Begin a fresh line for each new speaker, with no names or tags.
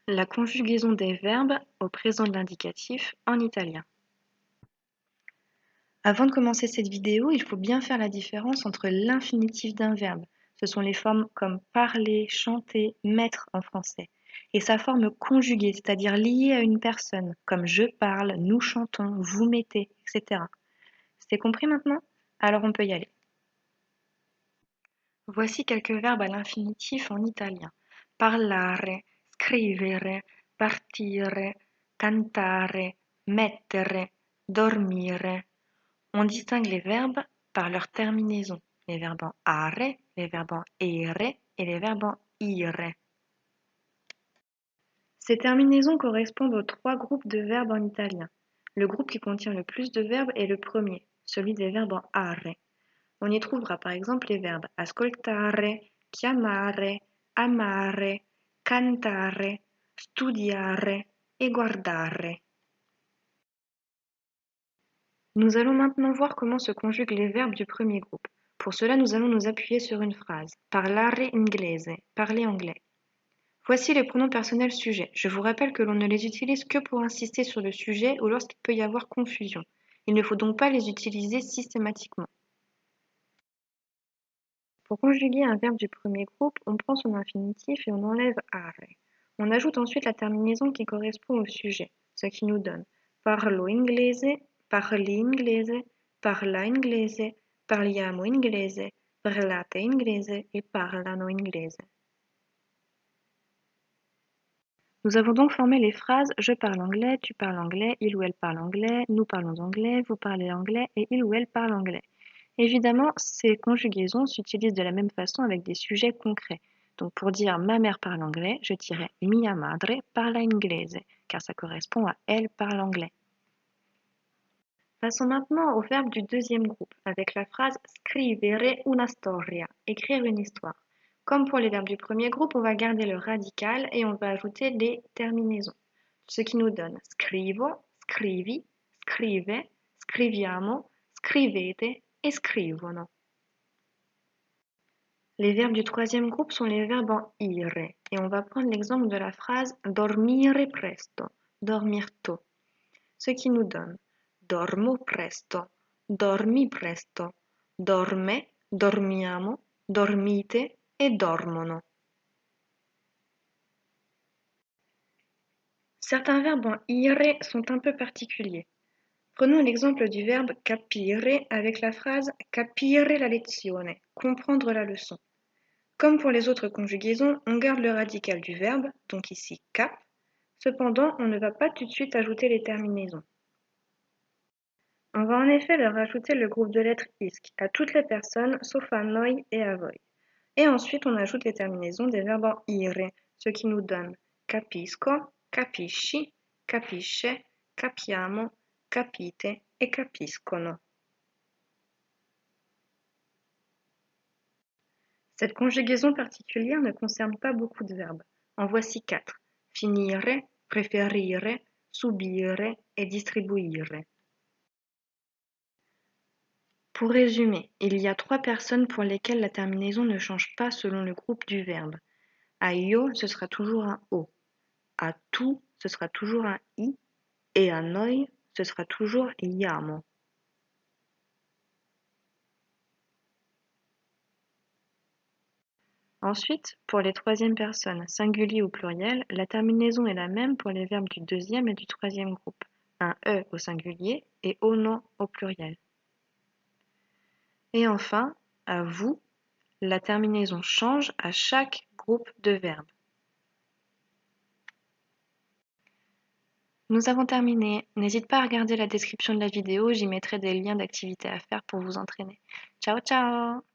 La conjugaison des verbes au présent de l'indicatif en italien. Avant de commencer cette vidéo, il faut bien faire la différence entre l'infinitif d'un verbe. Ce sont les formes comme parler, chanter, mettre en français. Et sa forme conjuguée, c'est-à-dire liée à une personne, comme je parle, nous chantons, vous mettez, etc. C'est compris maintenant? Alors on peut y aller. Voici quelques verbes à l'infinitif en italien. Parlare, scrivere, partire, cantare, mettere, dormire. On distingue les verbes par leur terminaison, les verbes en are, les verbes en ere et les verbes en ire. Ces terminaisons correspondent aux trois groupes de verbes en italien. Le groupe qui contient le plus de verbes est le premier, celui des verbes en are. On y trouvera par exemple les verbes ascoltare, chiamare, amare, cantare, studiare et guardare. Nous allons maintenant voir comment se conjuguent les verbes du premier groupe. Pour cela, nous allons nous appuyer sur une phrase. Parlare inglese, parler anglais. Voici les pronoms personnels sujets. Je vous rappelle que l'on ne les utilise que pour insister sur le sujet ou lorsqu'il peut y avoir confusion. Il ne faut donc pas les utiliser systématiquement. Pour conjuguer un verbe du premier groupe, on prend son infinitif et on enlève are. On ajoute ensuite la terminaison qui correspond au sujet, ce qui nous donne parlo inglese, parli inglese, parla inglese, parliamo inglese, parlate inglese et parlano inglese. Nous avons donc formé les phrases je parle anglais, tu parles anglais, il ou elle parle anglais, nous parlons anglais, vous parlez anglais et il ou elle parle anglais. Évidemment, ces conjugaisons s'utilisent de la même façon avec des sujets concrets. Donc pour dire ma mère parle anglais, je dirais mia madre parla inglese, car ça correspond à elle parle anglais. Passons maintenant au verbe du deuxième groupe, avec la phrase scrivere una storia, écrire une histoire. Comme pour les verbes du premier groupe, on va garder le radical et on va ajouter les terminaisons. Ce qui nous donne scrivo, scrivi, scrive, scriviamo, scrivete et scrivono. Les verbes du troisième groupe sont les verbes en ire et on va prendre l'exemple de la phrase dormire presto, dormir tôt. Ce qui nous donne dormo presto, dormi presto, dorme, dormiamo, dormite et dormono. Certains verbes en ire sont un peu particuliers. Prenons l'exemple du verbe capire avec la phrase capire la lezione, comprendre la leçon. Comme pour les autres conjugaisons, on garde le radical du verbe, donc ici cap. Cependant, on ne va pas tout de suite ajouter les terminaisons. On va en effet leur ajouter le groupe de lettres isque à toutes les personnes sauf à noi et à voi. Et ensuite, on ajoute les terminaisons des verbes en ire, ce qui nous donne capisco, capisci, capisce, capiamo, capite et capiscono. Cette conjugaison particulière ne concerne pas beaucoup de verbes. En voici 4. Finire, preferire, subire et distribuire. Pour résumer, il y a 3 personnes pour lesquelles la terminaison ne change pas selon le groupe du verbe. À io, ce sera toujours un o. À tu, ce sera toujours un i. Et à noi, ce sera toujours iamo. Ensuite, pour les troisièmes personnes, singulier ou pluriel, la terminaison est la même pour les verbes du deuxième et du troisième groupe. Un e au singulier et ono au pluriel. Et enfin, à vous, la terminaison change à chaque groupe de verbes. Nous avons terminé. N'hésite pas à regarder la description de la vidéo, j'y mettrai des liens d'activités à faire pour vous entraîner. Ciao ciao!